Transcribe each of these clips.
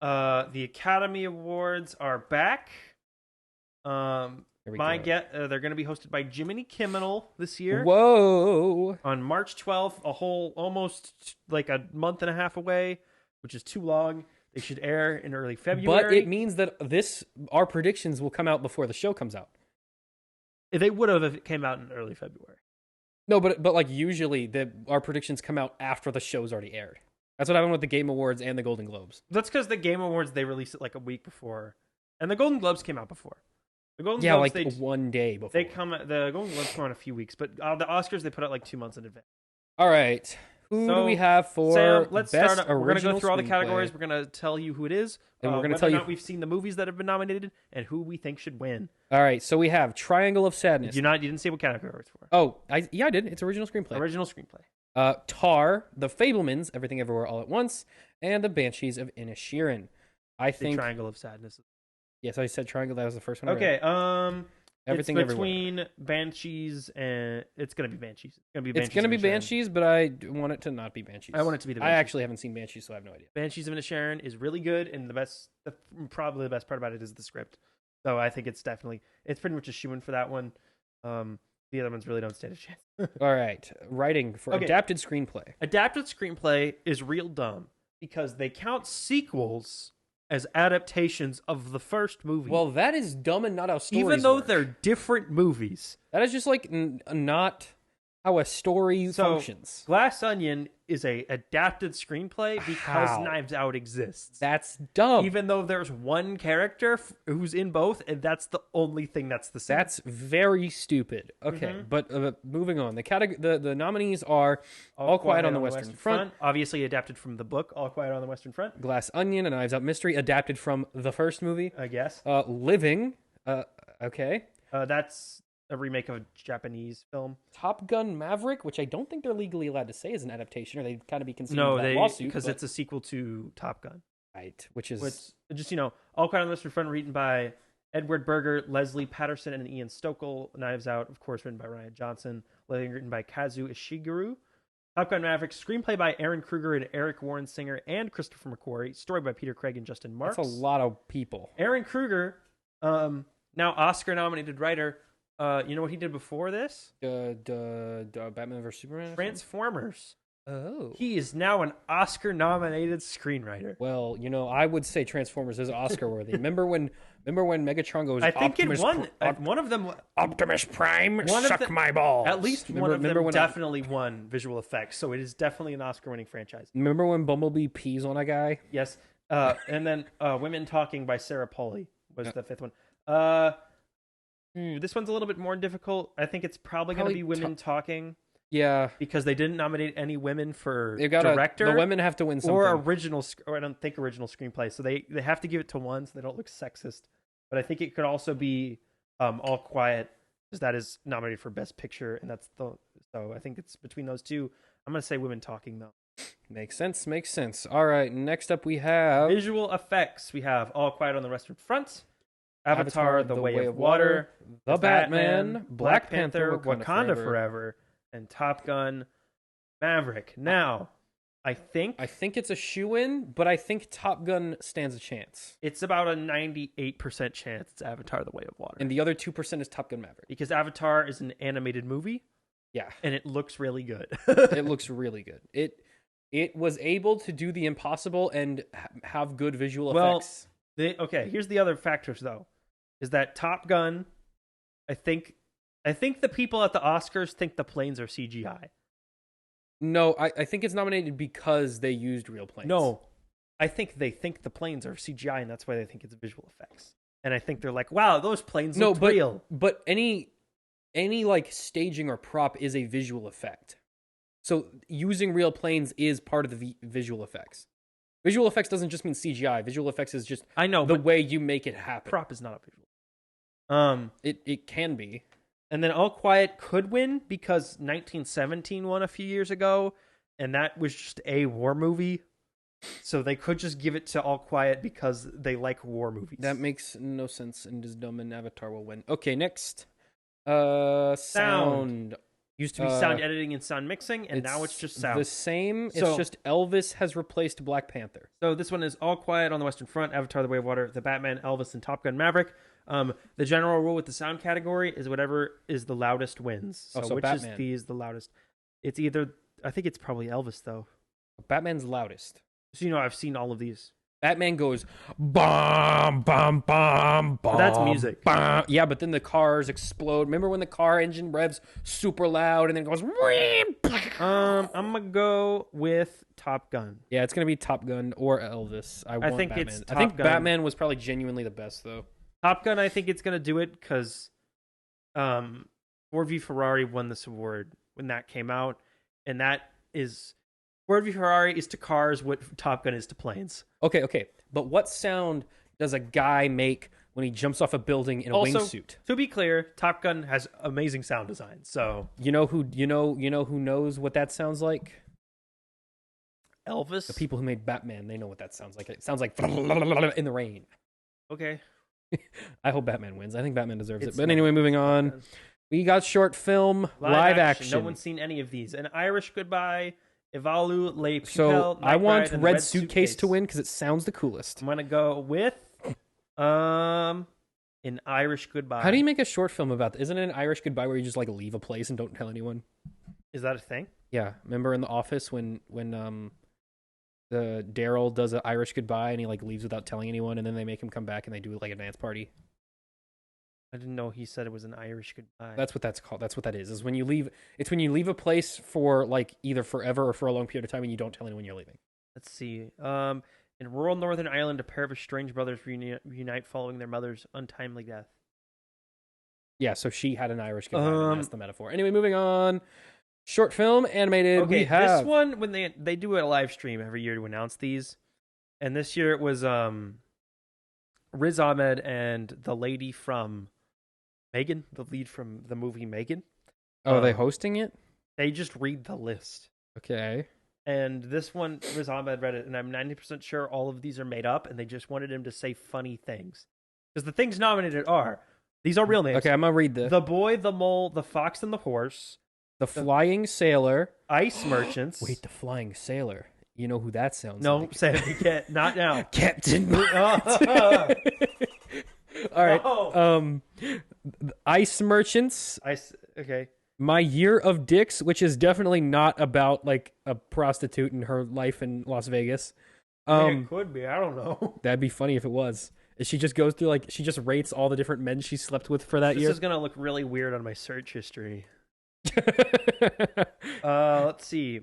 The Academy Awards are back. Here we go. They're going to be hosted by Jiminy Kimmel this year Whoa. on March 12th, a whole almost like a month and a half away, which is too long. They should air in early February. But it means that our predictions will come out before the show comes out. They would have if it came out in early February. No, but like usually our predictions come out after the show's already aired. That's what happened with the Game Awards and the Golden Globes. That's because the Game Awards, they released it like a week before. And the Golden Globes came out before. The Golden Globes, like 1 day before. The Golden Globes come out a few weeks, but the Oscars, they put out like 2 months in advance. All right. Who do we have for Sam, let's best start. We're going to go through all the screenplay? categories. We're going to tell you who it is. And we're going to whether tell or you not we've seen the movies that have been nominated and who we think should win. All right, so we have Triangle of Sadness. You didn't say what category it's for. Oh, I did. It's original screenplay. Original screenplay. Tar, The Fablemans, Everything Everywhere All at Once, and The Banshees of Inisherin. I think The Triangle of Sadness. Yes, I said Triangle. That was the first one. Okay. Everything it's Everywhere. between Banshees and it's going to be Banshees. It's going to be Banshees, but I want it to not be Banshees. I want it to be the I Banshees. actually haven't seen Banshees, so I have no idea. Banshees of Inisherin is really good, and probably the best part about it is the script. So I think it's pretty much a shoo-in for that one. The other ones really don't stand a chance. All right, writing for adapted screenplay. Adapted screenplay is real dumb because they count sequels as adaptations of the first movie. Well, that is dumb and not how stories even though work. they're different movies. That is just like not how a story functions. Glass Onion is a adapted screenplay because How? Knives Out exists. That's dumb. Even though there's one character who's in both, and that's the only thing that's the same. That's very stupid. Okay, but moving on. The nominees are All Quiet on the Western Front, obviously adapted from the book All Quiet on the Western Front. Glass Onion, A Knives Out Mystery, adapted from the first movie. I guess. Living, okay. That's a remake of a Japanese film. Top Gun Maverick, which I don't think they're legally allowed to say is an adaptation, or they'd kind of be considered that lawsuit. Because it's a sequel to Top Gun. Right, which is... just, All Quiet on the Western Front, written by Edward Berger, Leslie Patterson, and Ian Stokell. Knives Out, of course, written by Ryan Johnson. Living, written by Kazu Ishiguro. Top Gun Maverick, screenplay by Aaron Kruger and Eric Warren Singer and Christopher McQuarrie. Story by Peter Craig and Justin Marks. That's a lot of people. Aaron Kruger, now Oscar-nominated writer. You know what he did before this? Batman vs Superman. Transformers. Oh, he is now an Oscar-nominated screenwriter. Well, I would say Transformers is Oscar-worthy. remember when Megatron goes? I think Optimus it won. One of them. Optimus Prime, suck my balls. At least one of them definitely won visual effects. So it is definitely an Oscar-winning franchise. Remember when Bumblebee pees on a guy? Yes. And then Women Talking by Sarah Polley was the fifth one. This one's a little bit more difficult. I think it's probably going to be Women Talking. Yeah, because they didn't nominate any women for director. The women have to win something. Or original, or I don't think original screenplay. So they have to give it to one so they don't look sexist. But I think it could also be All Quiet, because that is nominated for Best Picture, and so I think it's between those two. I'm going to say Women Talking, though. Makes sense. All right, next up we have... Visual effects. We have All Quiet on the Western Front, Avatar, The Way of Water, The Batman, Black Panther, Wakanda Forever, and Top Gun Maverick. Now, I think it's a shoo-in, but I think Top Gun stands a chance. It's about a 98% chance it's Avatar: The Way of Water. And the other 2% is Top Gun Maverick. Because Avatar is an animated movie. Yeah. And it looks really good. It looks really good. It was able to do the impossible and have good visual effects. Okay, here's the other factors, though. Is that Top Gun, I think the people at the Oscars think the planes are CGI. No, I think it's nominated because they used real planes. No, I think they think the planes are CGI, and that's why they think it's visual effects. And I think they're like, wow, those planes look real. But any like staging or prop is a visual effect. So using real planes is part of the visual effects. Visual effects doesn't just mean CGI. Visual effects is just the way you make it happen. Prop is not a visual. It can be. And then All Quiet could win because 1917 won a few years ago, and that was just a war movie. So they could just give it to All Quiet because they like war movies. That makes no sense and is dumb, and Avatar will win. Okay, next. Sound. Used to be sound editing and sound mixing, and now it's just sound. The same. So- It's just Elvis has replaced Black Panther. So this one is All Quiet on the Western Front, Avatar: The Way of Water, The Batman, Elvis, and Top Gun: Maverick. The general rule with the sound category is whatever is the loudest wins. So which Batman. is these the loudest? It's either, I think it's probably Elvis though. Batman's loudest. So I've seen all of these. Batman goes bum bum bum bum. But that's music. Bum. Yeah, but then the cars explode. Remember when the car engine revs super loud and then goes? I'm gonna go with Top Gun. Yeah, it's gonna be Top Gun or Elvis. I think think Batman. it's I think Top Gun. Batman was probably genuinely the best though. Top Gun, I think it's gonna do it because Ford v Ferrari won this award when that came out, and that is Ford v Ferrari is to cars what Top Gun is to planes. Okay, but what sound does a guy make when he jumps off a building in a Also, wingsuit? to be clear, Top Gun has amazing sound design. So You know who knows what that sounds like? Elvis, The people who made Batman, they know what that sounds like. It sounds like in the rain. Okay, I hope Batman wins. I think Batman deserves It's it. But not anyway, moving on. Gun. We got short film, live action. No one's seen any of these. An Irish Goodbye, Evalu, Le Pupil, So I Night want Ride, and Red Suitcase to win because it sounds the coolest. I'm gonna go with an Irish Goodbye. How do you make a short film about that? Isn't it an Irish Goodbye where you just like leave a place and don't tell anyone? Is that a thing? Yeah, remember in The Office when the Daryl does an Irish Goodbye and he like leaves without telling anyone, and then they make him come back and they do like a dance party. I didn't know he said it was an Irish Goodbye. That's what that's called. That's what that is. Is when you leave. It's when you leave a place for like either forever or for a long period of time and you don't tell anyone you're leaving. Let's see. In rural Northern Ireland, a pair of estranged brothers reunite following their mother's untimely death. Yeah, so she had an Irish Goodbye. And that's the metaphor. Anyway, moving on. Short film, animated. Okay, we have this one when they do a live stream every year to announce these, and this year it was Riz Ahmed and the lady from Megan, the lead from the movie Megan. Oh, are they hosting it? They just read the list. Okay. And this one, Riz Ahmed read it, and I'm 90% sure all of these are made up, and they just wanted him to say funny things. Because the things nominated are, these are real names. Okay, I'm going to read this. The Boy, the Mole, the Fox, and the Horse. The Flying Sailor. Ice Merchants. Wait, the Flying Sailor. You know who that sounds no, like? Sam, you can't. Not now. Captain. Oh. All right. No. Ice Merchants. Okay. My Year of Dicks, which is definitely not about like a prostitute and her life in Las Vegas. It could be. I don't know. That'd be funny if it was. She just goes through she just rates all the different men she slept with for that This year. is gonna look really weird on my search history. Let's see.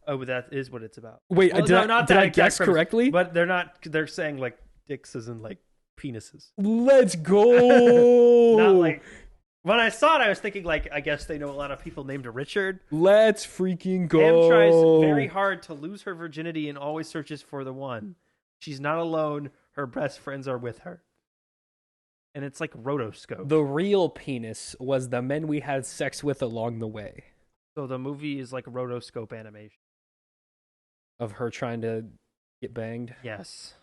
Oh, but that is what it's about. Wait, Well, did no, I, not did that I exact guess premise, correctly? But they're not. They're saying like dicks as in like penises. Let's go. Not like. When I saw it, I was thinking like I guess they know a lot of people named Richard. Let's freaking go. Pam tries very hard to lose her virginity and always searches for the one. She's not alone. Her best friends are with her. And it's like rotoscope. The real penis was the men we had sex with along the way. So the movie is like rotoscope animation. Of her trying to get banged. Yes.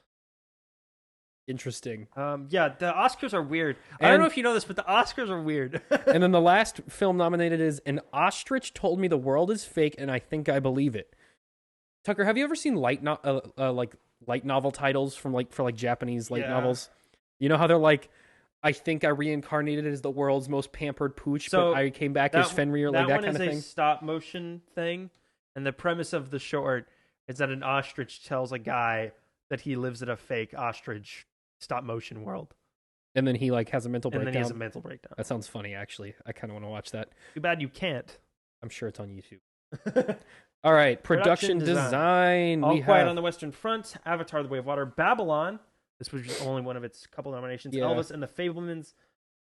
Interesting. Yeah, the Oscars are weird. I don't know if you know this, but the Oscars are weird. And then the last film nominated is An Ostrich Told Me the World is Fake, and I Think I Believe It. Tucker, have you ever seen light novel titles from for Japanese light novels? You know how they're like, I think I reincarnated as the world's most pampered pooch, but I came back as Fenrir, like that kind of thing? That one is a stop motion thing, and the premise of the short is that an ostrich tells a guy that he lives in a fake ostrich stop motion world. And then he has a mental breakdown. And then he has a mental breakdown. That sounds funny, actually. I kind of want to watch that. Too bad you can't. I'm sure it's on YouTube. All right, production design. All Quiet on the Western Front, Avatar: The Way of Water, Babylon. This was just only one of its couple nominations. Yeah. Elvis and the Fablemans.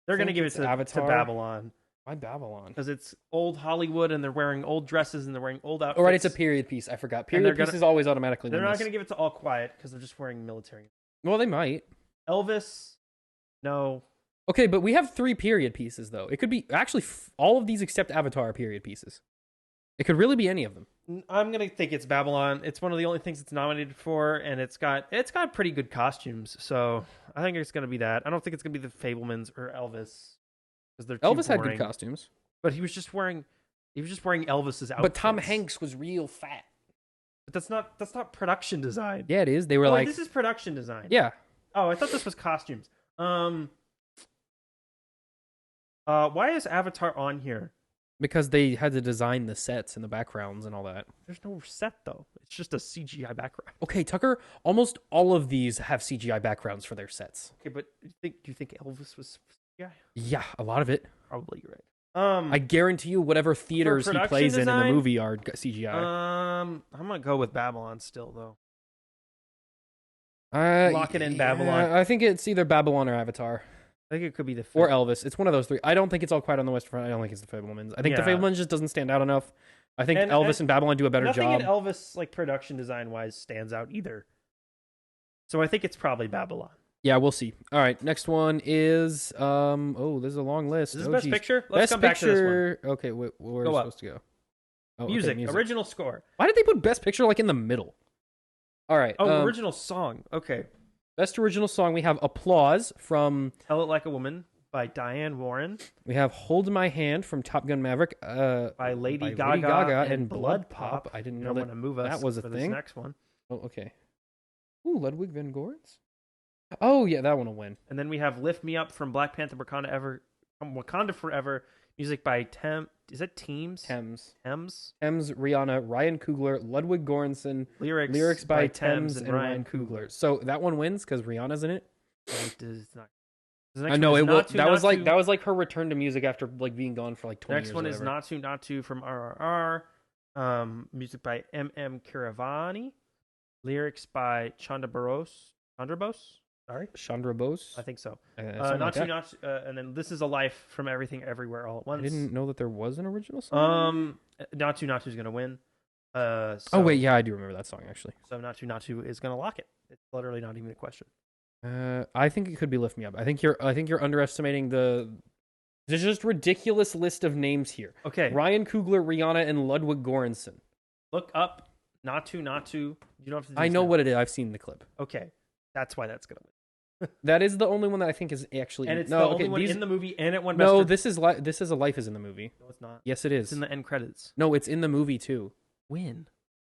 They're going to give it to Babylon. Why Babylon? Because it's old Hollywood and they're wearing old dresses and they're wearing old outfits. All right, it's a period piece. I forgot. Period pieces always automatically They're win not this. going to give it to All Quiet because they're just wearing military. Well, they might. Elvis, no. Okay, but we have 3 period pieces, though. It could be actually all of these except Avatar are period pieces. It could really be any of them. I'm gonna think it's Babylon. It's one of the only things it's nominated for, and it's got pretty good costumes. So I think it's gonna be that. I don't think it's gonna be the Fablemans or Elvis because they're too Elvis had boring. good costumes. But he was just wearing Elvis's outfit. But Tom Hanks was real fat. But that's not production design. Yeah, it is. They were Wait, this is production design. yeah. Oh, I thought this was costumes. Why is Avatar on here? Because they had to design the sets and the backgrounds and all that. There's no set though. It's just a CGI background. Okay, Tucker, almost all of these have CGI backgrounds for their sets. Okay, but do you think Elvis was CGI? Yeah, a lot of it. Probably you're right. I guarantee you whatever theaters he plays in the movie are CGI. I'm going to go with Babylon still though. Uh, Lock it in, Babylon. I think it's either Babylon or Avatar. I think it could be the or Elvis. It's one of those three. I don't think it's All Quiet on the Western Front. I don't think it's the Fabelmans. I think the Fabelmans just doesn't stand out enough. I think Elvis and Babylon do a better job. Nothing in Elvis, like production design wise, stands out either. So I think it's probably Babylon. Yeah, we'll see. All right, next one is there's a long list. Is this Best Picture? Let's come back to this one. Okay, where are we supposed to go? Oh, music, original score. Why did they put Best Picture like in the middle? All right. Original song. Okay. Best original song. We have Applause from Tell It Like a Woman by Diane Warren. We have Hold My Hand from Top Gun Maverick by Lady Gaga and Blood Pop. I didn't know that was a thing. This next one. Oh, okay. Ooh, Ludwig van Gorens. Oh yeah, that one will win. And then we have Lift Me Up from Black Panther Wakanda Forever. Music by Is that Teams? Thames, Rihanna, Ryan Coogler, Ludwig Göransson. Lyrics by Thames and Ryan Coogler. So that one wins because Rihanna's in it. It does not. I know it will. That was like her return to music after like being gone for like 20 years. Next one is Not To from RRR. Music by M.M. Kiravani. Lyrics by Chandra Bose. Sorry, Chandra Bose. I think so. Not To, and then This Is a Life from Everything Everywhere All at Once. I didn't know that there was an original song. Not To is gonna win. Oh wait, yeah, I do remember that song actually. So Not To is gonna lock it. It's literally not even a question. I think it could be Lift Me Up. I think you're underestimating There's just ridiculous list of names here. Okay, Ryan Coogler, Rihanna, and Ludwig Göransson. Look up Not To. You don't have to. I know what it is. I've seen the clip. Okay, that's why that's gonna win. That is the only one that I think is actually, and it's the only one in the movie, and it won Best. No, This Is a Life is in the movie. No, it's not. Yes, it is. It's in the end credits. No, it's in the movie too. When?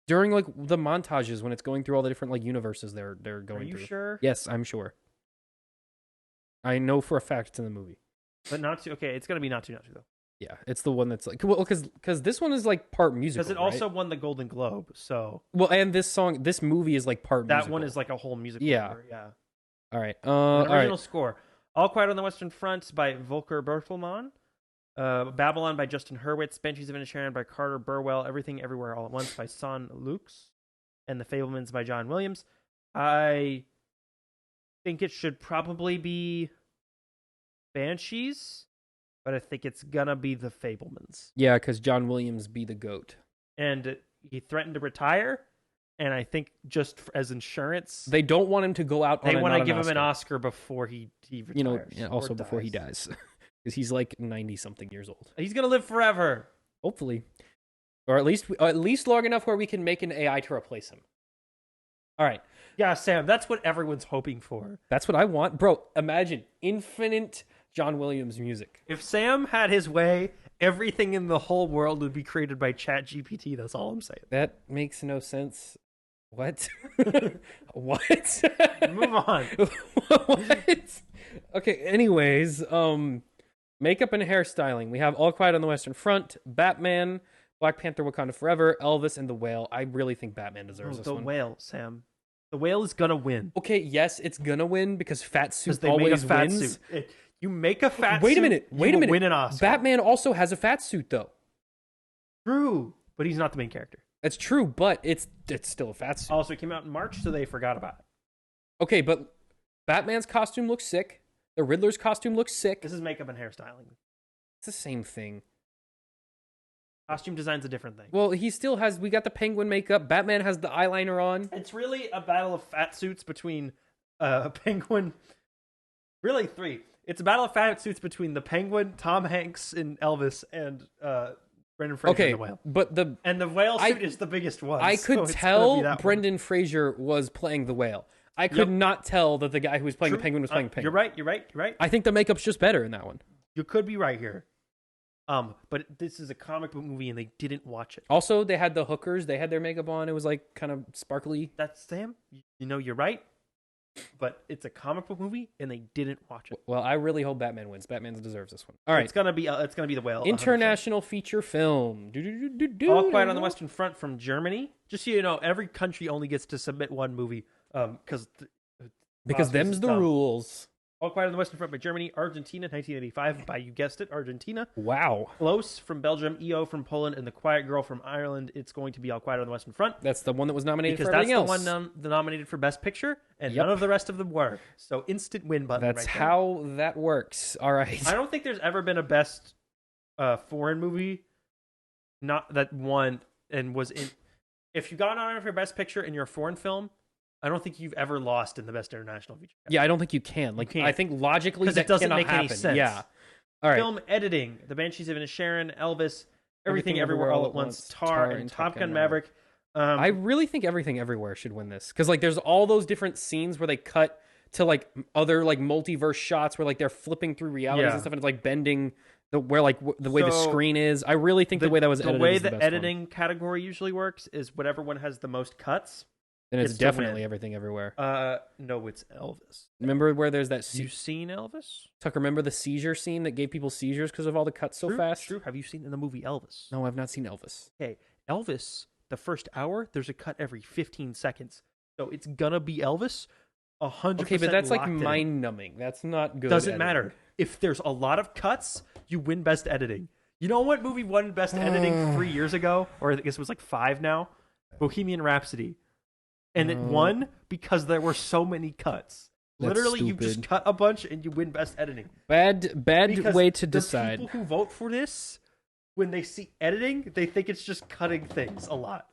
During like the montages when it's going through all the different like universes they're going through. Are you sure? Yes, I'm sure. I know for a fact it's in the movie. But Not To. Okay, it's gonna be Not To though. Yeah, it's the one that's like because this one is like part musical. Because it also won the Golden Globe, so and this movie is like part. That musical. One is like a whole musical. Yeah. Yeah. All right. Original score: All Quiet on the Western Front by Volker Bertelmann, Babylon by Justin Hurwitz, Banshees of Inisherin by Carter Burwell, Everything Everywhere All at Once by Son Lux, and The Fabelmans by John Williams. I think it should probably be Banshees, but I think it's gonna be The Fabelmans. Yeah, because John Williams be the GOAT, and he threatened to retire. And I think just as insurance, they don't want him to go out. They want to give him an Oscar before he retires. Also before he dies, because he's like 90-something years old. He's gonna live forever, hopefully, or at least long enough where we can make an AI to replace him. All right, yeah, Sam, that's what everyone's hoping for. That's what I want, bro. Imagine infinite John Williams music. If Sam had his way, everything in the whole world would be created by ChatGPT. That's all I'm saying. That makes no sense. What? What? Move on. What? Okay, anyways, makeup and hairstyling. We have All Quiet on the Western Front, Batman, Black Panther Wakanda Forever, Elvis, and The Whale. I really think Batman deserves this one. The Whale, Sam. The Whale is gonna win. Okay, yes, it's gonna win because Fat Suit always wins. You make a fat suit. Wait a minute. Win an Oscar. Batman also has a fat suit, though. True, but he's not the main character. That's true, but it's still a fat suit. Also, it came out in March, so they forgot about it. Okay, but Batman's costume looks sick. The Riddler's costume looks sick. This is makeup and hairstyling. It's the same thing. Costume design's a different thing. Well, he still has. We got the Penguin makeup. Batman has the eyeliner on. It's really a battle of fat suits between Penguin. Really, three. It's a battle of fat suits between the Penguin, Tom Hanks, and Elvis, and Brendan Fraser in The Whale. But the Whale suit is the biggest one. I could tell Brendan Fraser was playing the Whale. I could not tell that the guy who was playing the Penguin was playing the Penguin. You're right. I think the makeup's just better in that one. You could be right here. But this is a comic book movie, and they didn't watch it. Also, they had the hookers. They had their makeup on. It was like kind of sparkly. That's Sam. You know, you're right. But it's a comic book movie, and they didn't watch it. Well, I really hope Batman wins. Batman deserves this one. All right, it's gonna be the Whale. International feature film. All Quiet on the Western Front from Germany. Just so you know, every country only gets to submit one movie. Because them's the rules. All Quiet on the Western Front by Germany, Argentina, 1985 by, you guessed it, Argentina. Wow. Close from Belgium, EO from Poland, and The Quiet Girl from Ireland. It's going to be All Quiet on the Western Front. That's the one that was nominated because for everything else. That's the one nominated for Best Picture, and none of the rest of them were. So instant win button. That's how that works. All right. I don't think there's ever been a Best foreign movie that won and was in. If you got nominated for Best Picture and you're a foreign film, I don't think you've ever lost in the Best International Feature. Yeah, I don't think you can. Like, I think logically that it doesn't cannot make happen. any sense. Yeah. All right. Film editing: The Banshees of Inisherin, Elvis, Everything Everywhere All at Once, Tar, and Top Gun Maverick. I really think Everything Everywhere should win this because like there's all those different scenes where they cut to like other like multiverse shots where like they're flipping through realities and stuff, and it's like bending the way the screen is. I really think the way that was edited is the best editing category usually works is whatever one has the most cuts. Then it's definitely Everything Everywhere. No, it's Elvis. Remember where there's that? You've seen Elvis? Tucker, remember the seizure scene that gave people seizures because of all the cuts so fast? True. Have you seen in the movie Elvis? No, I've not seen Elvis. Okay, Elvis. The first hour, there's a cut every 15 seconds, so it's gonna be Elvis. 100%. Okay, but that's like mind numbing. That's not good. Doesn't matter. If there's a lot of cuts, you win Best Editing. You know what movie won Best Editing 3 years ago, or I guess it was like 5 now? Bohemian Rhapsody. And it won because there were so many cuts. Literally, you just cut a bunch and you win Best Editing. Bad way to decide. The people who vote for this, when they see editing, they think it's just cutting things a lot.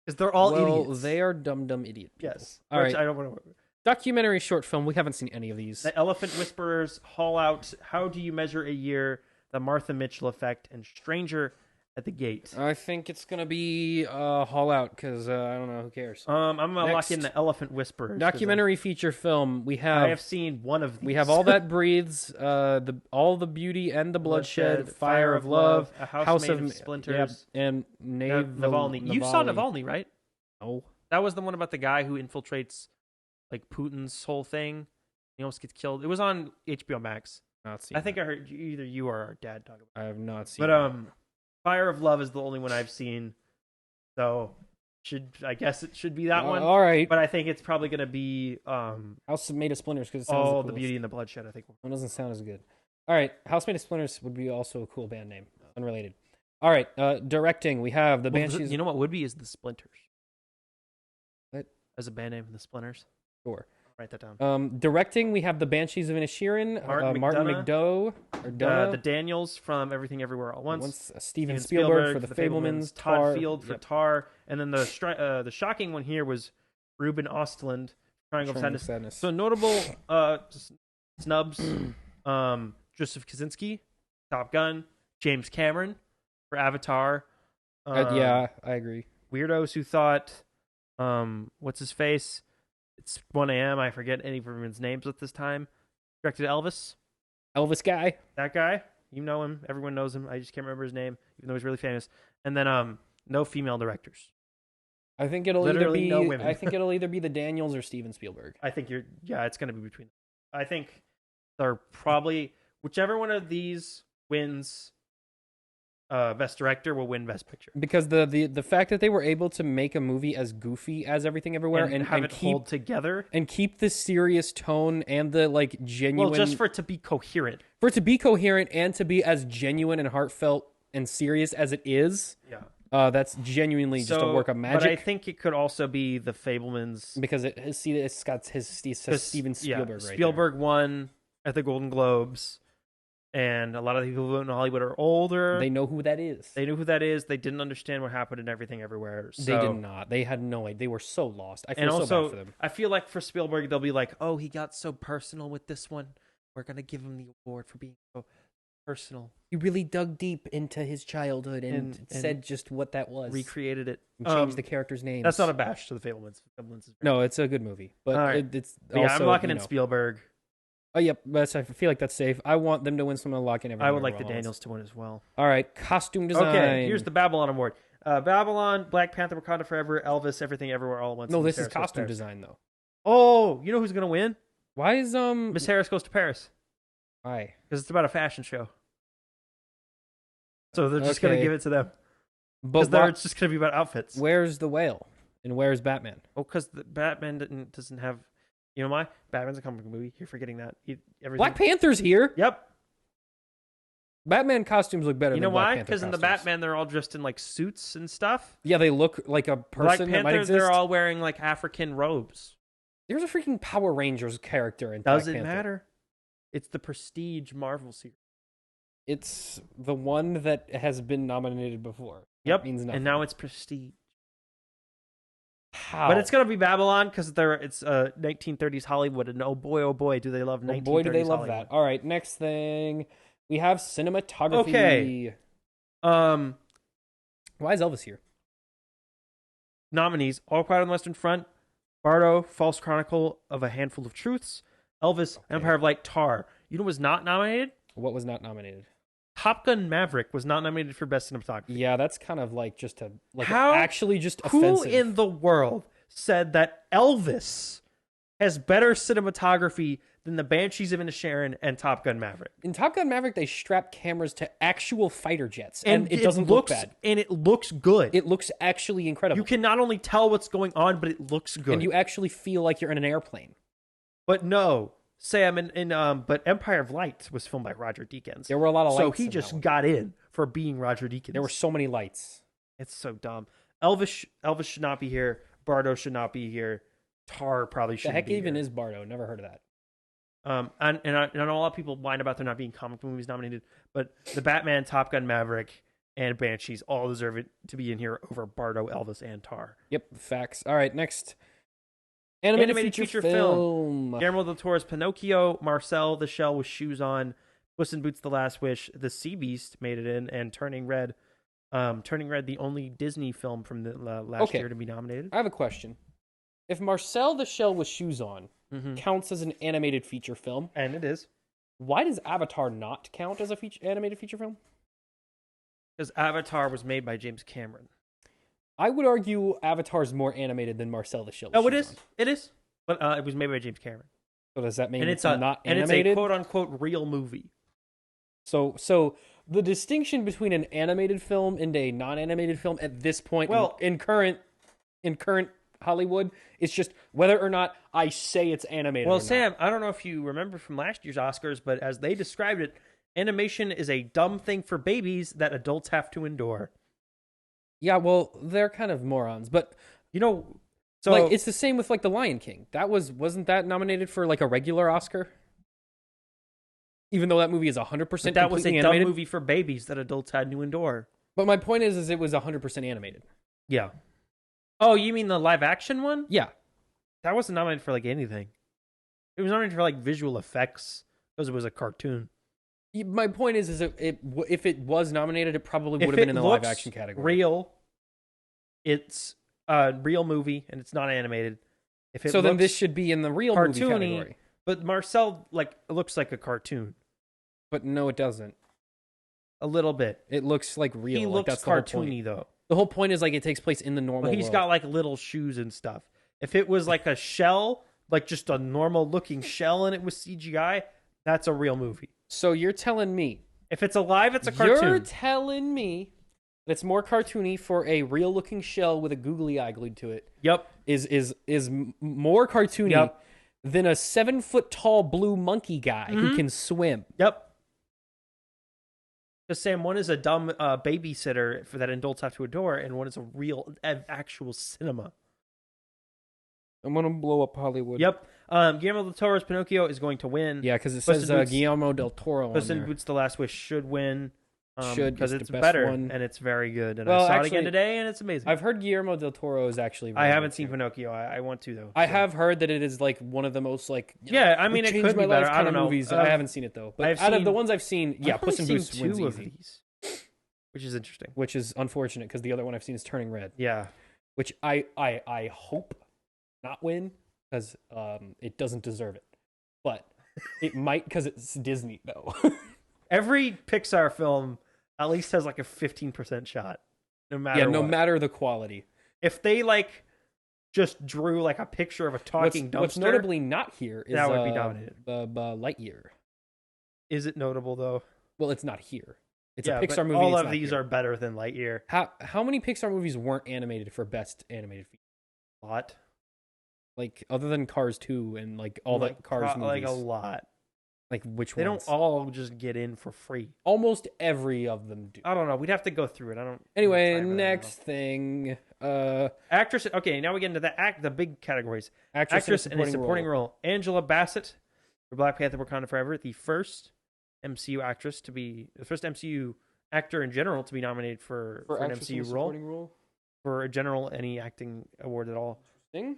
Because they're all idiots. They are dumb idiot people. Yes. All right. I don't want to... Documentary short film. We haven't seen any of these. The Elephant Whisperers, Haul Out, How Do You Measure a Year, The Martha Mitchell Effect, and Stranger at the Gate. I think it's gonna be Haul Out because I don't know, who cares. I'm gonna lock in the Elephant Whisperers. Documentary feature film. I have seen one of these. We have All That Breathes, All the Beauty and the Bloodshed, Fire of Love, A House Made of Splinters, and Navalny. You saw Navalny, right? No, that was the one about the guy who infiltrates like Putin's whole thing. He almost gets killed. It was on HBO Max. Not seen. I think I heard either you or our dad talk about it. I have not seen. But Fire of Love is the only one I've seen, so I guess it should be that one. All right, but I think it's probably going to be House Made of Splinters because All the Beauty and the Bloodshed. I think it doesn't sound as good. All right, House Made of Splinters would be also a cool band name, unrelated. All right, directing. We have the Banshees. You know what would be is the Splinters. What? As a band name, the Splinters. Sure. Write that down. Directing, we have the Banshees of Inisherin, Martin McDonough, the Daniels from Everything Everywhere All at Once, Steven Spielberg for The Fabelmans, Todd Field for Tar, and then the shocking one here was Ruben Östlund, Triangle of Sadness. So notable snubs: Joseph Kosinski, Top Gun, James Cameron for Avatar. Yeah, I agree. Weirdos who thought, what's his face? It's 1 a.m. I forget any of everyone's names at this time. Directed Elvis. Elvis guy. That guy. You know him. Everyone knows him. I just can't remember his name, even though he's really famous. And then no female directors. I think it'll Literally either be no women. I think it'll either be the Daniels or Steven Spielberg. I think it's going to be between them. I think they're probably whichever one of these wins Best Director will win Best Picture. Because the fact that they were able to make a movie as goofy as Everything Everywhere and have it hold together and keep the serious tone and the like genuine. Well, just for it to be coherent. For it to be coherent and to be as genuine and heartfelt and serious as it is. Yeah. That's genuinely just a work of magic. But I think it could also be the Fabelmans because it's got his Steven Spielberg right Spielberg won at the Golden Globes. And a lot of the people who vote in Hollywood are older. They know who that is. They knew who that is. They didn't understand what happened in Everything Everywhere. So. They did not. They had no idea. They were so lost. I feel so bad for them. I feel like for Spielberg, they'll be like, oh, he got so personal with this one. We're going to give him the award for being so personal. He really dug deep into his childhood and said just what that was. Recreated it. And changed the characters' names. That's not a bash to the Fabelmans. No, it's a good movie. But it's also, I'm locking in Spielberg. Oh, yep. I feel like that's safe. I want them to win some of the lock-in. I would like the Daniels to win as well. All right, costume design. Okay, here's the Babylon Award. Babylon, Black Panther, Wakanda Forever, Elvis, Everything Everywhere All at Once. No, and this Miss is Harris Goes to costume Paris. design though. Oh, you know who's gonna win? Why is Miss Harris Goes to Paris. Why? Because it's about a fashion show. So they're just gonna give it to them. Because it's just gonna be about outfits. Where's the whale? And where's Batman? Oh, because Batman doesn't have. You know why? Batman's a comic book movie. You're forgetting that. Black Panther's here. Yep. Batman costumes look better. You know than Black why? Panther Because in the costumes. Batman, they're all dressed in like suits and stuff. Yeah, they look like a Black person Panther, that might exist. they're all wearing like African robes. There's a freaking Power Rangers character in Does Black it Panther. matter? It's the Prestige Marvel series. It's the one that has been nominated before. Yep. That means nothing. And now it's Prestige. How? But it's gonna be Babylon because it's 1930s Hollywood, and oh boy, do they love 1930s boy, do they love Hollywood. that. All right, next thing we have cinematography. Okay. Why is Elvis here? Nominees: All Quiet on the Western Front, Bardo, False Chronicle of a Handful of Truths, Elvis, Empire of Light, Tar. You know what was not nominated? What was not nominated? Top Gun Maverick was not nominated for Best Cinematography. Yeah, that's kind of like just a How? actually just Who offensive. in the world said that Elvis has better cinematography than the Banshees of Inisherin and Top Gun Maverick? In Top Gun Maverick, they strap cameras to actual fighter jets, and it doesn't look bad. And it looks good. It looks actually incredible. You can not only tell what's going on, but it looks good. And you actually feel like you're in an airplane. But no, Sam, but Empire of Light was filmed by Roger Deakins. There were a lot of lights. So he just got in for being Roger Deakins. There were so many lights. It's so dumb. Elvis should not be here. Bardo should not be here. Tar probably shouldn't be here. The heck even is Bardo? Never heard of that. And I know a lot of people whine about there not being comic movies nominated, but the Batman, Top Gun Maverick, and Banshees all deserve it to be in here over Bardo, Elvis, and Tar. Yep, facts. All right, next. Animated feature film. Guillermo del Toro's Pinocchio, Marcel the Shell with Shoes On, Puss in Boots: The Last Wish, The Sea Beast made it in, and Turning Red. Turning Red, the only Disney film from the last year to be nominated. I have a question. If Marcel the Shell with Shoes On counts as an animated feature film, and it is, why does Avatar not count as a animated feature film? Because Avatar was made by James Cameron. I would argue Avatar's more animated than Marcel the Shell. Oh, it is. It is. But it was made by James Cameron. So does that mean and it's not animated? And it's a quote-unquote real movie. So the distinction between an animated film and a non-animated film at this point in current Hollywood is just whether or not I say it's animated. Well, Sam, I don't know if you remember from last year's Oscars, but as they described it, animation is a dumb thing for babies that adults have to endure. Yeah, well, they're kind of morons, but so like it's the same with like The Lion King. That wasn't that nominated for like a regular Oscar? Even though that movie is 100% that was a animated? dumb movie for babies that adults had to endure. But my point is it was 100% animated. Yeah. Oh, you mean the live action one? Yeah. That wasn't nominated for like anything. It was nominated for like visual effects because it was a cartoon. My point is if it was nominated, it probably would have been in the live action category. Real, it's a real movie and it's not animated. Then this should be in the real movie category. But Marcel looks like a cartoon. But no, it doesn't. A little bit. It looks like real. He looks that's cartoony though. The whole point is like it takes place in the normal. But he's world. got like little shoes and stuff. If it was like a shell, like just a normal looking shell, and it was CGI, that's a real movie. So you're telling me if it's alive, it's a cartoon. You're telling me that it's more cartoony for a real looking shell with a googly eye glued to it. Yep. Is more cartoony than a 7-foot tall blue monkey guy who can swim. Yep. Because Sam, one is a dumb babysitter for that adults have to adore, and one is a real, actual cinema. I'm gonna blow up Hollywood. Yep. Guillermo del Toro's Pinocchio is going to win. Yeah, because it says Guillermo del Toro. Puss in Boots: The Last Wish should win. Because it's the better one. and it's very good. And I saw it again today, and it's amazing. I've heard Guillermo del Toro is actually. Really I haven't seen Pinocchio. I want to though. I have heard that it is like one of the most like. I mean, it could be better. I don't know. Movies. I haven't seen it though. But out of the ones I've seen, Puss in Boots wins two easy. Of these, which is interesting. Which is unfortunate because the other one I've seen is Turning Red. Yeah. Which I hope not win because it doesn't deserve it. But It might because it's Disney though. Every Pixar film at least has like a 15% shot, no matter no what. matter the quality. If they like just drew like a picture of a talking dumpster, What's notably not here is that would be dominated. The Lightyear. Is it notable though? Well, it's not here. It's yeah, a Pixar but movie. All it's of not these here. are better than Lightyear. How many Pixar movies weren't animated for best animated feature? A lot. Like other than Cars 2 and like all the Cars movies. Like a lot. Like which they ones? Don't all just get in for free. Almost every of them do. I don't know. We'd have to go through it. I don't. Anyway, next thing. Actress. Okay, now we get into the big categories. Actress in a supporting role. Angela Bassett for Black Panther: Wakanda Forever, the first MCU actor in general to be nominated for an MCU role. For a general any acting award at all.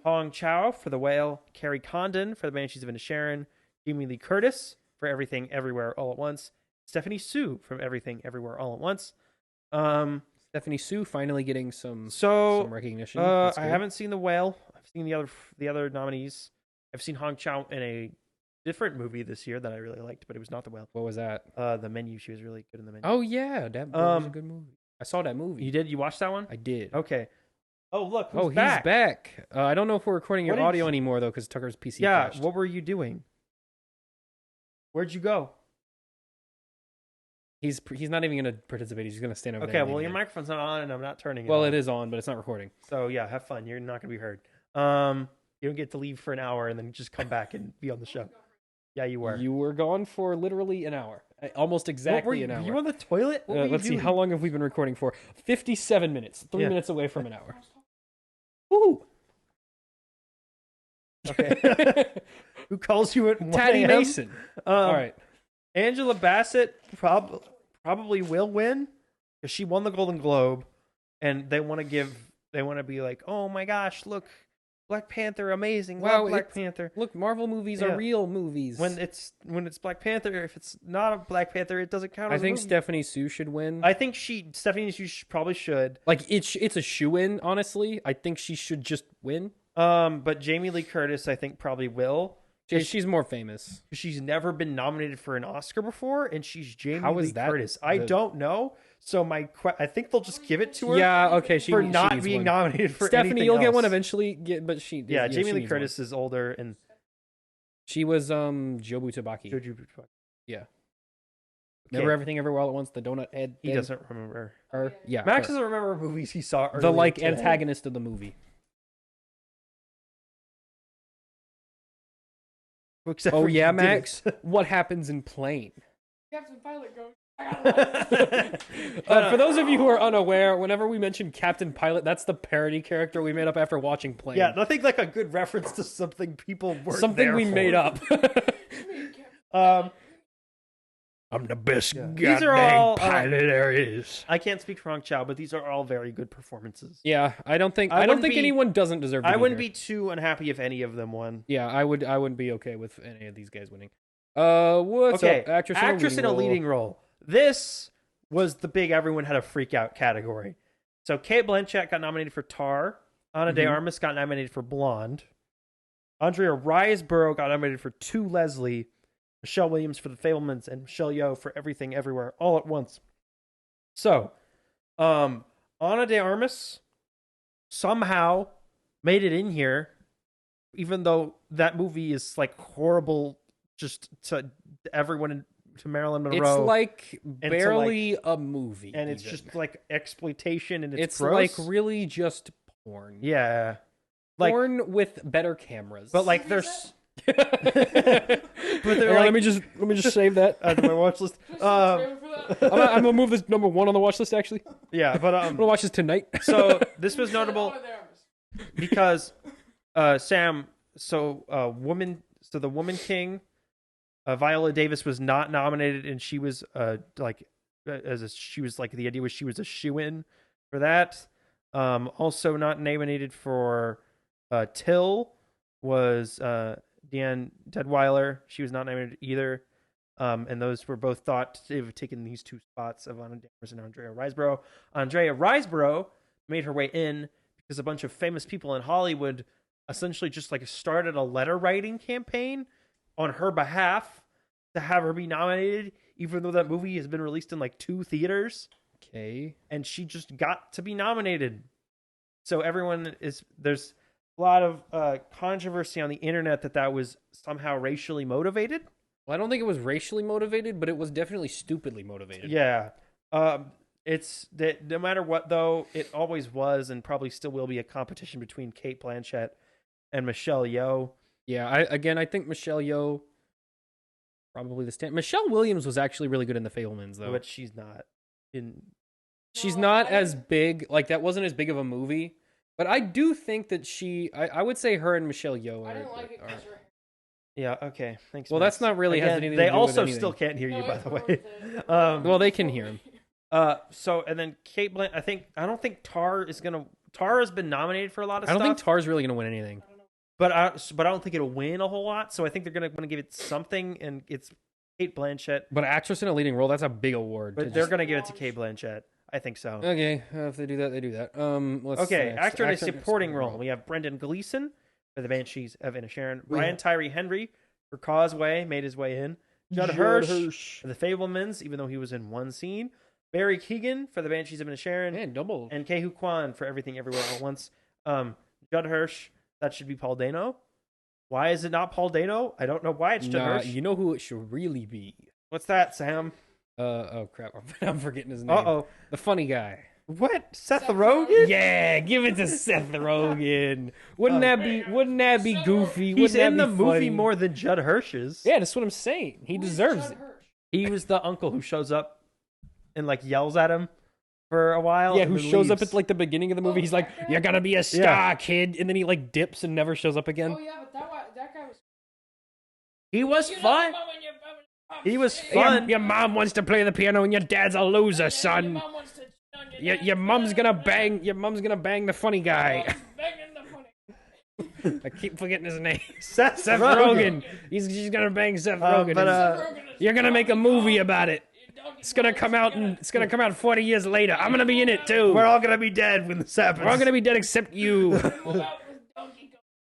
Hong Chow for The Whale, Carrie Condon for The Banshees of Inisherin, Jamie Lee Curtis for Everything Everywhere All at Once, Stephanie Sue from Everything Everywhere All at Once. Stephanie Sue finally getting some recognition. I haven't seen The Whale. I've seen the other nominees. I've seen Hong Chow in a different movie this year that I really liked, but it was not The Whale. What was that? The Menu. She was really good in The Menu. Oh yeah, that was a good movie. I saw that movie. You did? You watched that one? I did. Okay. Oh look, he's back. I don't know if we're recording your audio anymore though, because Tucker's PC crashed. What were you doing? Where'd you go? He's not even going to participate. He's going to stand over there. Okay, well, your microphone's not on, and I'm not turning it on. Well, it is on, but it's not recording. So, yeah, have fun. You're not going to be heard. You don't get to leave for an hour and then just come back and be on the show. Yeah, you were. You were gone for literally an hour. Almost exactly an hour. Were you on the toilet? Let's see. How long have we been recording for? 57 minutes. 3 minutes away from an hour. Woo! Okay. Who calls you at 1 Taddy Mason. All right. Angela Bassett probably will win because she won the Golden Globe, and they want to be like, oh my gosh, look, Black Panther, amazing! Wow, Black Panther. Look, Marvel movies are real movies. When it's Black Panther, if it's not a Black Panther, it doesn't count. I think Stephanie Sue should win. I think Stephanie Sue probably should. Like it's a shoe-in, honestly. I think she should just win. But Jamie Lee Curtis, I think, probably will. She's more famous. She's never been nominated for an Oscar before, and she's Jamie Lee Curtis. I don't know. So I think they'll just give it to her. Yeah, okay. For not being nominated for Stephanie, you'll else. Get one eventually. Jamie Lee Curtis is older, and she was Jobu Tupaki. Yeah. Remember Everything Everywhere All at Once? The donut head. He doesn't remember her. Yeah, Max doesn't remember movies he saw. The antagonist of the movie. Oh yeah, Max. What happens in Plane? Captain Pilot goes. For those of you who are unaware, whenever we mention Captain Pilot, that's the parody character we made up after watching Plane. Yeah, nothing like a good reference to something people weren't something we made up. I'm the best goddamn pilot there is. I can't speak for Hong Chow, but these are all very good performances. Yeah, I don't think anyone doesn't deserve to I wouldn't be too unhappy if any of them won. Yeah, I wouldn't be okay with any of these guys winning. What's up? Actress in a leading role. This was the big everyone had a freak out category. So Cate Blanchett got nominated for Tar. Ana de Armas got nominated for Blonde. Andrea Riseborough got nominated for To Leslie. Michelle Williams for The Fabelmans, and Michelle Yeoh for Everything Everywhere All at Once. So, Ana de Armas somehow made it in here, even though that movie is like horrible just to everyone, to Marilyn Monroe. It's like barely a movie. And it's just like exploitation, and it's gross. Like really just porn. Yeah. Porn with better cameras. But like there's... but let me just save that to my watch list. I'm gonna move this number 1 on the watch list. Actually, yeah, but I'm gonna watch this tonight. So this was notable because the Woman King, Viola Davis was not nominated, and she was the idea was she was a shoo-in for that. Also not nominated for Till was Deanne Deadweiler. She was not nominated either. And those were both thought to have taken these 2 spots of Ana de Armas and Andrea Riseborough. Andrea Riseborough made her way in because a bunch of famous people in Hollywood essentially just like started a letter writing campaign on her behalf to have her be nominated, even though that movie has been released in like 2 theaters. Okay. And she just got to be nominated. So there's a lot of controversy on the internet that was somehow racially motivated. Well, I don't think it was racially motivated, but it was definitely stupidly motivated. Yeah. It's that no matter what, though, it always was and probably still will be a competition between Cate Blanchett and Michelle Yeoh. Yeah, I think Michelle Yeoh probably the stand. Michelle Williams was actually really good in The Fabelmans, though. But she's not in. She's not as big. Like, that wasn't as big of a movie. But I do think that I would say her and Michelle Yeoh I didn't like it because her. Yeah, okay. Thanks. Well, Max. that's not really has Again, anything they to do also with anything. still can't hear you, No, by it's the worth way. it. Well, they can hear him. So and then Cate Blanchett. I don't think Tar is gonna. Tar has been nominated for a lot of I stuff. don't think Tar's really gonna win anything. But I don't think it'll win a whole lot. So I think they're gonna want to give it something, and it's Cate Blanchett. But actress in a leading role, that's a big award. But they're gonna give it to Cate Blanchett. I think so. Okay, if they do that, they do that. Okay, actor in a supporting role. We have Brendan Gleeson for The Banshees of Inisherin. Brian Tyree Henry for Causeway made his way in. Judd Hirsch for The Fabelmans, even though he was in one scene. Barry Keoghan for The Banshees of Inisherin. Man, double. And Ke Huy Quan for Everything Everywhere All at Once. Judd Hirsch, that should be Paul Dano. Why is it not Paul Dano? I don't know why it's Judd Hirsch. You know who it should really be? What's that, Sam? Oh crap, I'm forgetting his name. Uh-oh. The funny guy. What? Seth Rogen? Yeah, give it to Seth Rogen. Wouldn't that be goofy? He's Wouldn't in that the be movie funny? more than Judd Hirsch is. Yeah, that's what I'm saying. He deserves it. He was the uncle who shows up and like yells at him for a while. Yeah, and who then shows up leaves. at like the beginning of the movie. He's like, "You're gonna be a star, kid," and then he like dips and never shows up again. Oh yeah, but that guy was. He was fun. He was Your, fun. your mom wants to play the piano and your dad's a loser, son. Your mom's gonna bang. Your mom's gonna bang the funny guy. I keep forgetting his name. Seth Rogen. She's gonna bang Seth Rogen. You're gonna make a movie about it. It's gonna come out 40 years later. I'm gonna be in it too. We're all gonna be dead when this happens. We're all gonna be dead except you.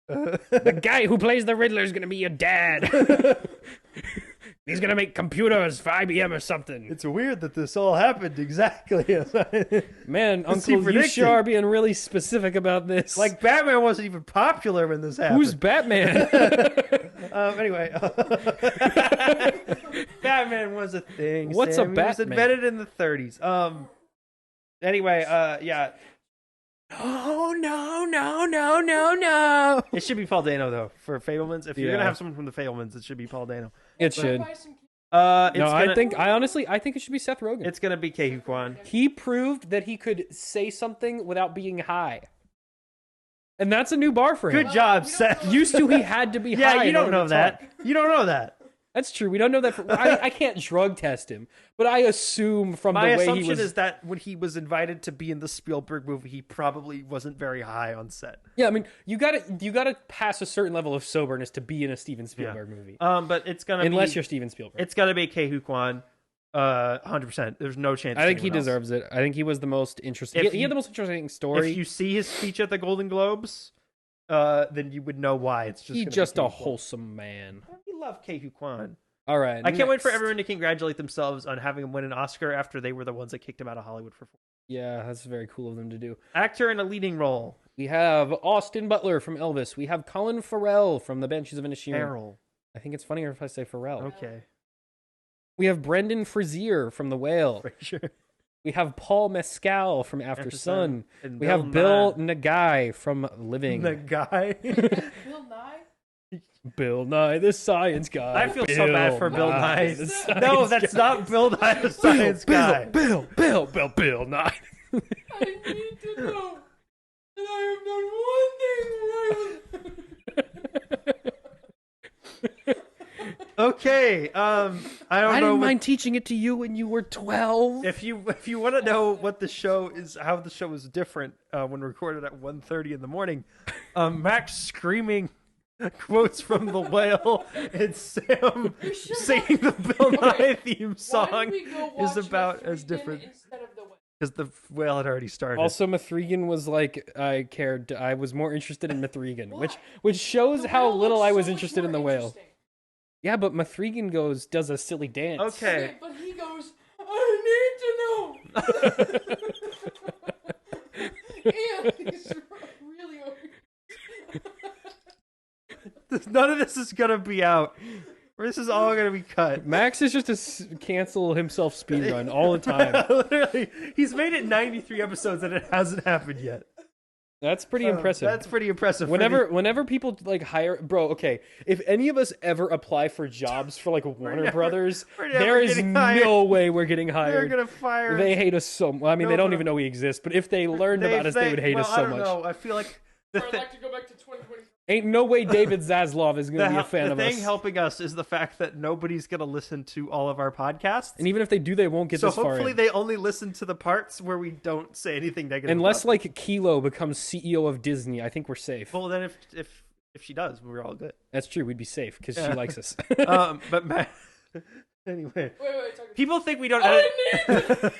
The guy who plays the Riddler is gonna be your dad. He's gonna make computers for IBM or something. It's weird that this all happened exactly. Man, Is he Uncle, you predicting? sure are being really specific about this. Like Batman wasn't even popular when this happened. who's Batman? Anyway, Batman was a thing. What's Sam. a He was Batman? invented in the 30s. Anyway, yeah. Oh no! It should be Paul Dano though for Fabelmans. If you're gonna Yeah. have someone from the Fabelmans, it should be Paul Dano. It should. It's No, gonna, I honestly think it should be Seth Rogen. it's gonna be Ke Huy Quan. He proved that he could say something without being high. And that's a new bar for him. Good job, Seth. Used to he had to be high. Yeah, you in don't order know to that. talk. You don't know that. That's true. We don't know that. I can't drug test him, but I assume from My the way assumption he was. is that when he was invited to be in the Spielberg movie, he probably wasn't very high on set. Yeah, I mean, you gotta pass a certain level of soberness to be in a Steven Spielberg movie, But it's gonna unless be, you're Steven Spielberg. it's gonna be Ke Huy Quan, 100%. There's no chance. I think he anyone else. deserves it. I think he was the most interesting. If He you- had the most interesting story. If you see his speech at the Golden Globes, then you would know why. It's just He's gonna be just Ke a Huy Quan. wholesome man. We love Ke Huy Quan. All right, I can't wait for next. everyone to congratulate themselves on having him win an Oscar after they were the ones that kicked him out of Hollywood for 4. Yeah, that's very cool of them to do. Actor in a leading role. We have Austin Butler from Elvis. We have Colin Farrell from The Banshees of Inisherin. Errol. I think it's funnier if I say Farrell. Okay. We have Brendan Frazier from The Whale. Sure. We have Paul Mescal from After Sun. And We have Bill Nagai from Living. the guy. Bill Nye. Bill Nye, the science guy. I feel so bad for Bill Nye. the science No, that's guy. not Bill Nye, the science guy. Bill Nye. I need to know that I have done one thing right. Okay. I don't I know. didn't what- mind teaching it to you when you were 12. If you want to know what the show is, how the show is different when recorded at 1:30 in the morning, Max screaming quotes from The Whale and Sam singing the Bill Nye theme Why song did we go is watch about Mr. as Regan different instead of the Whale? because the Whale had already started. Also, Mithrigan was like, I was more interested in Mithrigan, Why? which shows The how Whale little looks I was so much interested in more The Whale. interesting. Yeah, but Mithrigan does a silly dance. Okay. But he goes, I need to know. And he's really None of this is gonna be out. This is all gonna be cut. Max is just a cancel himself speedrun all the time. Literally, he's made it 93 episodes and it hasn't happened yet. That's pretty impressive. That's pretty impressive. Whenever people like hire, bro, okay, if any of us ever apply for jobs for like Warner Brothers, there is no way we're getting hired. They're gonna fire. They hate us so much. I mean, they don't even know we exist, but if they learned about us, they would hate us so I don't much. know. I feel like I'd like to go back to 2023. Ain't no way David Zaslav is going to be a fan of us. The thing helping us is the fact that nobody's going to listen to all of our podcasts. And even if they do, they won't get this far. So hopefully they only listen to the parts where we don't say anything negative. Unless like Kilo becomes CEO of Disney, I think we're safe. Well, then if she does, we're all good. That's true. We'd be safe because she likes us. But anyway, Wait. people think we don't edit.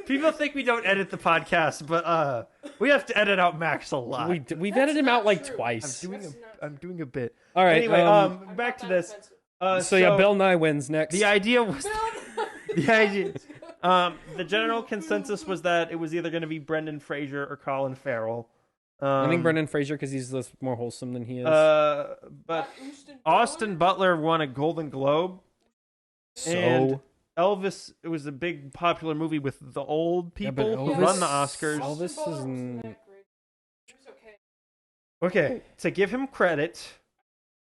People think we don't edit the podcast, but we have to edit out Max a lot. We've edited him out like twice. I'm doing a bit. All right. Anyway, back to this. So yeah, Bill Nye wins next. The idea was the general consensus was that it was either going to be Brendan Fraser or Colin Farrell. I think Brendan Fraser because he's less more wholesome than he is. But Austin Butler won a Golden Globe. And Elvis, it was a big popular movie with the old people who won the Oscars. Elvis is okay, to give him credit,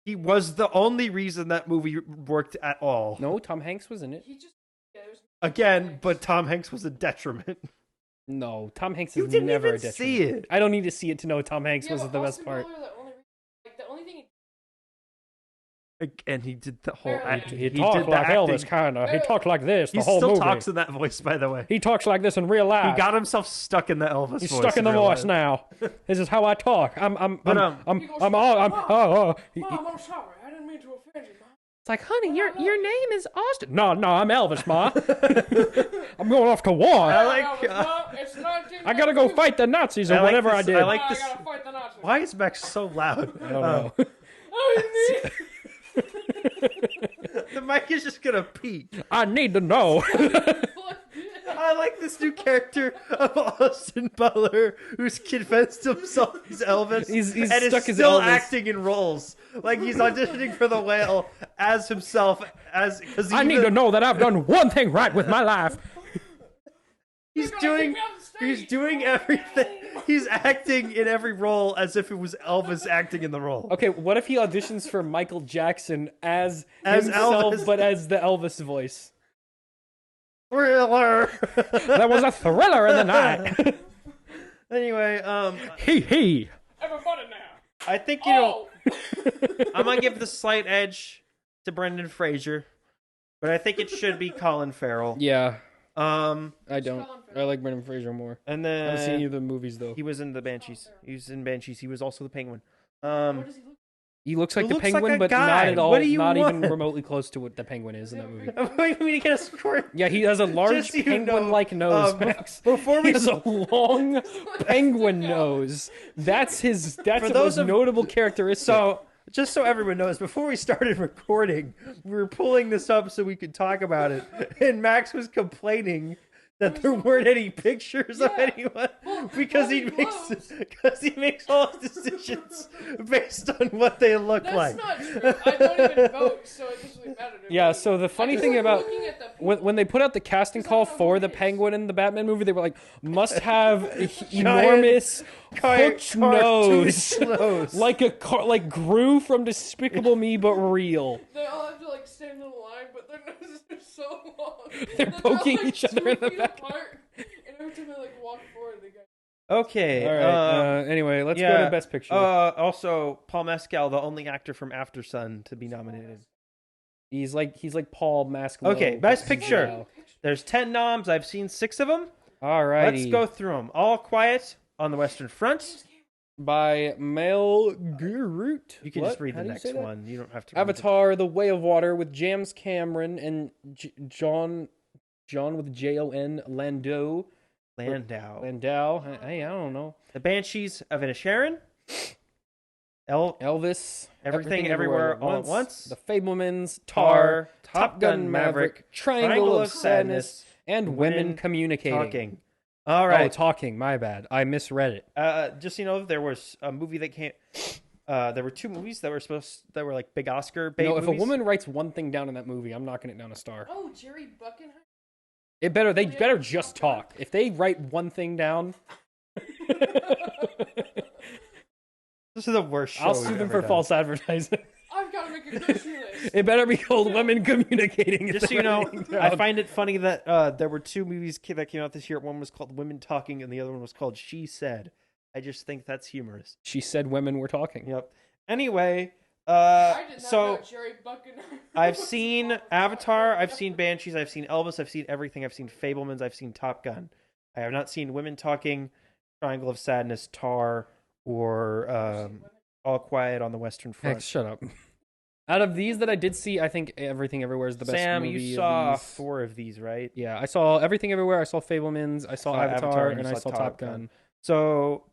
he was the only reason that movie worked at all. No, Tom Hanks was in it. Again, but Tom Hanks was a detriment. No, Tom Hanks You is didn't never even a detriment. see it. I don't need to see it to know Tom Hanks was the best part. The only thing And he did the whole acting. He talked like Elvis, kind of. He talked like this the He whole still movie. talks in that voice, by the way. He talks like this in real life. He got himself stuck in the Elvis He's voice. stuck in the real voice life. now. This is how I talk. Mom, I'm sorry. I didn't mean to offend you, Mom. It's like, honey, your name is Austin. No, I'm Elvis, Ma. I'm going off to war. I like. I gotta go fight the Nazis or whatever I did. I like this. I gotta fight the Nazis. Why is Max so loud? I don't know. The mic is just gonna peak. I need to know. I like this new character of Austin Butler, who's convinced himself he's Elvis, He's and stuck is as still Elvis. acting in roles. Like he's auditioning for the whale as himself. I need to know that I've done one thing right with my life. He's doing everything. He's acting in every role as if it was Elvis acting in the role. Okay, what if he auditions for Michael Jackson as himself, Elvis. but as the Elvis voice? Thriller. That was a thriller in the night. Anyway, He. Everybody now. I think Oh, I'm gonna give the slight edge to Brendan Fraser, but I think it should be Colin Farrell. Yeah, I don't. I like Brendan Fraser more. and I haven't seen any then of the movies though. he was in the Banshees. He was in Banshees. He was also the Penguin. what does he look He looks like He the looks like Penguin, a but guy. not at all. What do you Not even want? remotely close to what the Penguin is in that movie. I'm waiting to get a score. Yeah, he has a large Just so you penguin-like know, nose, Max. before He we has a long penguin nose. That's his. That's For the those most of- notable characteristic. So, just so everyone knows, before we started recording, we were pulling this up so we could talk about it, and Max was complaining that there weren't any pictures of anyone because he makes all his decisions based on what they look That's like. not true. I don't even vote, so it doesn't really matter to yeah. me. So the funny I thing just like about looking at the when they put out the casting call for the Penguin in the Batman movie, they were like, must have a Giant enormous hooked nose, nose. like like Gru from Despicable Me, but real. They all have to like stand in a line, but their noses are so long. They're that poking like each other 2 in the feet back. apart, and every time they like walk forward, they go. Okay. All right. Anyway, let's go to Best Picture. Also, Paul Mescal, the only actor from After Sun to be nominated. He's like Paul Mascolo. Okay, Best Picture. There's 10 noms. I've seen 6 of them. All right. Let's go through them. All Quiet on the Western Front. By Mel Gurut. You can just read the next one. You don't have to. Avatar: The Way of Water with James Cameron and John with Jon Landau. Landau. Landau. Hey, I don't know. The Banshees of Inisherin. Elvis, Everything Everywhere All at Once, The Fabelmans, Tar, Top Gun Maverick, Triangle of Sadness, and Women Communicating. Talking. All right. Oh, Talking. My bad. I misread it. Just so you know, there was a movie that came. There were 2 movies that were like big Oscar bait No, if movies. a woman writes one thing down in that movie, I'm knocking it down a star. Oh, Jerry Buckenheim. They better just talk. If they write one thing down, This is the worst show I'll we've sue them ever for done. false advertising. I've got to make a grocery list. It better be called Women Communicating. Just so you know, I find it funny that there were 2 movies that came out this year. One was called Women Talking, and the other one was called She Said. I just think that's humorous. She said women were talking. Yep. Anyway, I did not so know Jerry Buckenheim. I've seen Avatar, I've seen Banshees, I've seen Elvis, I've seen everything. I've seen Fablemans, I've seen Top Gun. I have not seen Women Talking, Triangle of Sadness, Tar, or All Quiet on the Western Front. Heck, shut up. Out of these that I did see, I think Everything Everywhere is the best Sam, movie. you saw of these. 4 of these, right? Yeah, I saw Everything Everywhere. I saw Fablemans. I saw Avatar, and I saw Top Gun. So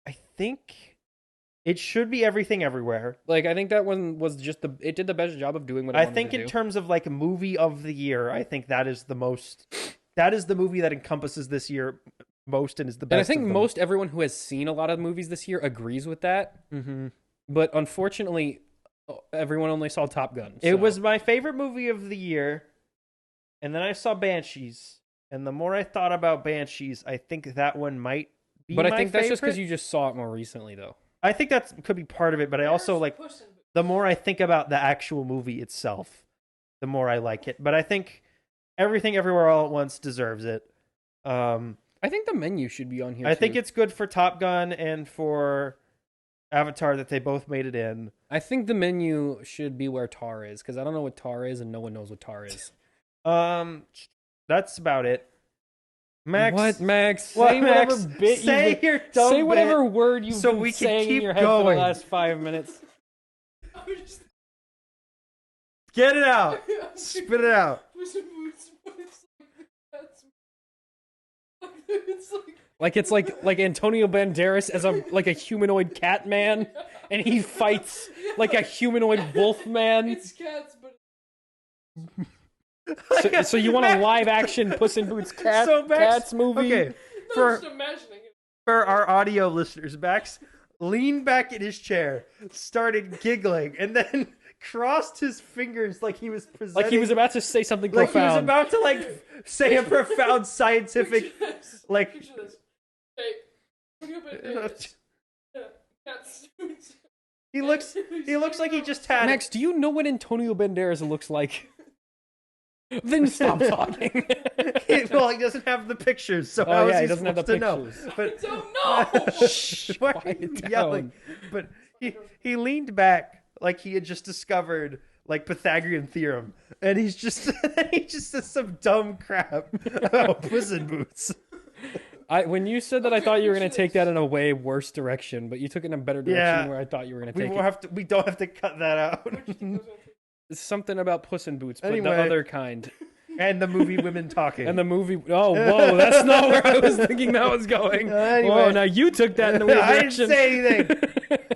I think it should be Everything Everywhere. Like, I think that one was just it did the best job of doing what it I wanted think to in do. terms of like movie of the year, I think that is the movie that encompasses this year most and is the best. And I think of them. most everyone who has seen a lot of movies this year agrees with that. Mm-hmm. But unfortunately, everyone only saw Top Gun. It so- was my favorite movie of the year, and then I saw Banshees, and the more I thought about Banshees, I think that one might be But my I think that's just because favorite. you just saw it more recently, though. I think that could be part of it, but I also like Puss in Boots. the more I think about the actual movie itself, the more I like it. But I think Everything Everywhere All at Once deserves it. I think the menu should be on here. I too. think it's good for Top Gun and for Avatar that they both made it in. I think the menu should be where Tar is, because I don't know what Tar is, and no one knows what Tar is. That's about it. Max, What, Max? What, Say Max? whatever bit Say you've your been, dumb say whatever bit word you've so been we can saying in keep your head for going. the last 5 minutes. I was just Get it out. Spit it out. Puss in Boots, but it's It's like Antonio Banderas as a humanoid cat man, and he fights like a humanoid wolf man. it's cats, but So you want a live action Puss in Boots cats movie? Okay, no, for just imagining it. for our audio listeners, Max leaned back in his chair, started giggling, and then crossed his fingers like he was presenting, Like he was about to say something like profound. he was about to say a profound scientific Picture this. like. Picture this. Hey, look up at this. Cats. He looks like he just had. Max, do you know what Antonio Banderas looks like? Then stop talking. Well, he doesn't have the pictures, so Oh, how is yeah, he he doesn't have the supposed to know? pictures. But Don't know. Shh, why are you Quiet yelling? down. But he leaned back like he had just discovered like Pythagorean theorem, and he just says some dumb crap about Puss in Boots. When you said that, I thought you were going to take that in a way worse direction, but you took it in a better direction Yeah. where I thought you were going to We take will it. we don't have to cut that out. It's something about Puss in Boots, but Anyway. the other kind. And the movie Women Talking. And the movie. Oh, whoa! That's not where I was thinking that was going. Anyway. Whoa! Now you took that in the weird I didn't direction. say anything.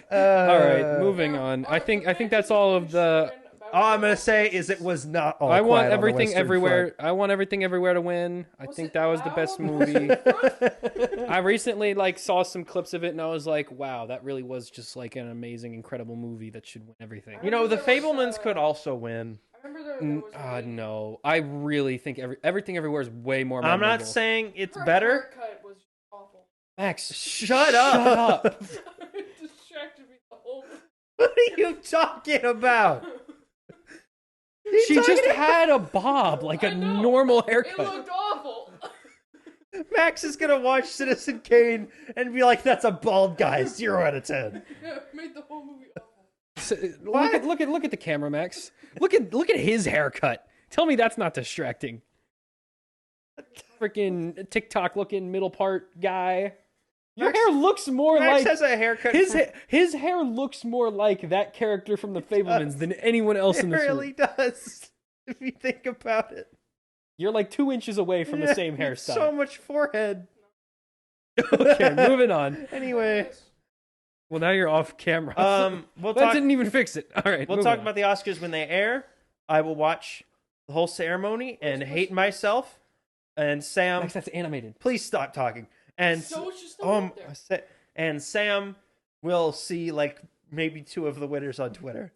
All right, moving on. I think that's all of the. All I'm gonna say is it was not all. I want Quiet on the everything Western everywhere. Front. I want everything everywhere to win. I think it that was the Wow best on the movie. I recently saw some clips of it and I was like, wow, that really was just like an amazing, incredible movie that should win everything. You know, the Fablemans could also win. I remember there was No, I really think everything everywhere is way more. I'm memorable. not saying it's her better. haircut was awful. Max. Shut up. It distracted me the whole. What are you talking about? She just had a bob, like a I know. normal It haircut. looked awful. Max is gonna watch Citizen Kane and be like, "That's a bald guy, 0 out of 10." Yeah, it made the whole movie awful. Look at the camera, Max. Look at his haircut. Tell me that's not distracting. Freaking TikTok looking middle part guy. Your Max- hair looks more Max like has a haircut. his hair looks more like that character from the Fablemans than anyone else It in this really room. does. If you think about it, You're like 2 inches away from the same Yeah, hairstyle. So much forehead. Okay, moving on. Anyway, Well, now you're off camera. We'll that talk. didn't even fix it. All right, We'll talk about the Oscars when they air. I will watch the whole ceremony and hate myself. And Sam, Max, that's animated. please stop talking. And So it's just out there. and Sam will see like maybe 2 of the winners on Twitter.